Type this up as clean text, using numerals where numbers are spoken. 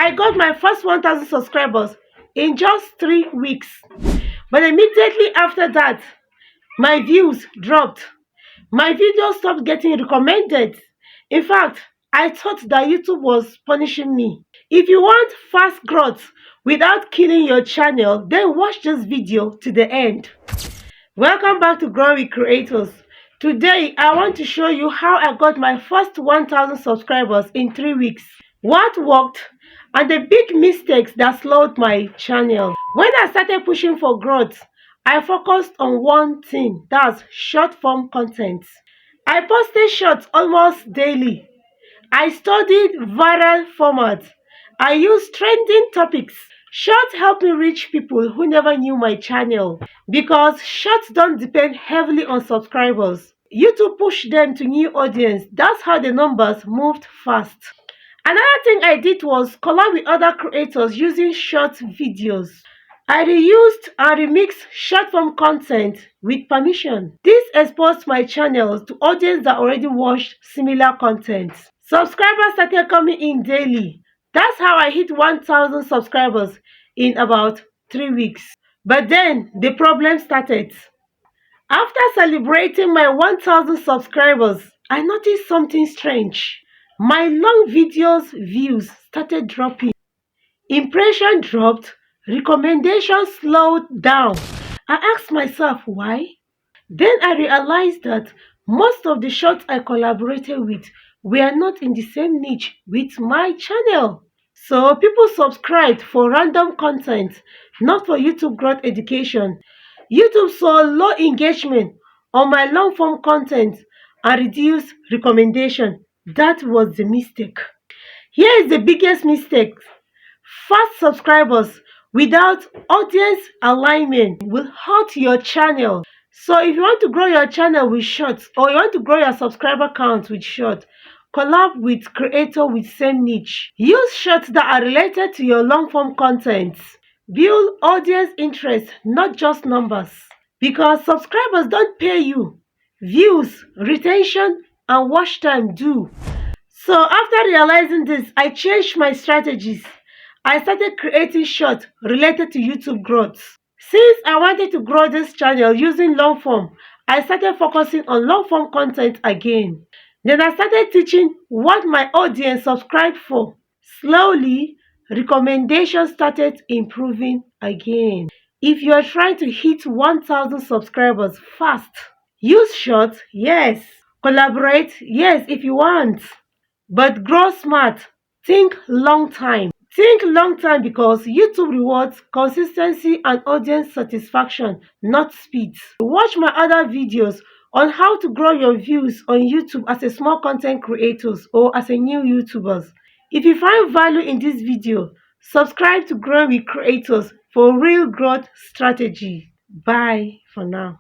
I got my first 1,000 subscribers in just 3 weeks. But immediately after that, my views dropped. My videos stopped getting recommended. In fact, I thought that YouTube was punishing me. If you want fast growth without killing your channel, then watch this video to the end. Welcome back to Growing with Creators. Today, I want to show you how I got my first 1,000 subscribers in 3 weeks. What worked and the big mistakes that slowed my channel. When I started pushing for growth, I focused on one thing, that's short form content. I posted shorts almost daily. I studied viral formats. I used trending topics. Shorts help me reach people who never knew my channel because shorts don't depend heavily on subscribers. YouTube pushed them to new audience. That's how the numbers moved fast. Another thing I did was collab with other creators using short videos. I reused and remixed short form content with permission. This exposed my channel to audience that already watched similar content. Subscribers started coming in daily. That's how I hit 1,000 subscribers in about 3 weeks. But then the problem started. After celebrating my 1,000 subscribers, I noticed something strange. My long videos views started dropping. Impression dropped, recommendations slowed down. I asked myself why. Then I realized that most of the shorts I collaborated with were not in the same niche with my channel. So people subscribed for random content, not for YouTube growth education. YouTube saw low engagement on my long form content and reduced recommendation. That was the mistake. Here is the biggest mistake. Fast subscribers without audience alignment will hurt your channel. So if you want to grow your channel with shorts or you want to grow your subscriber count with shorts, collab with creators with same niche. Use shorts that are related to your long form content. Build audience interest, not just numbers. Because subscribers don't pay you. Views, retention, and watch time do. So after realizing this, I changed my strategies. I started creating shorts related to YouTube growth. Since I wanted to grow this channel using long form, I started focusing on long form content again. Then I started teaching what my audience subscribed for. Slowly, recommendations started improving again. If you are trying to hit 1,000 subscribers fast, use shorts, yes. Collaborate, yes, if you want. But grow smart. Think long time. Think long time because YouTube rewards consistency and audience satisfaction, not speed. Watch my other videos on how to grow your views on YouTube as a small content creator or as a new YouTuber. If you find value in this video, subscribe to Grow with Creators for real growth strategy. Bye for now.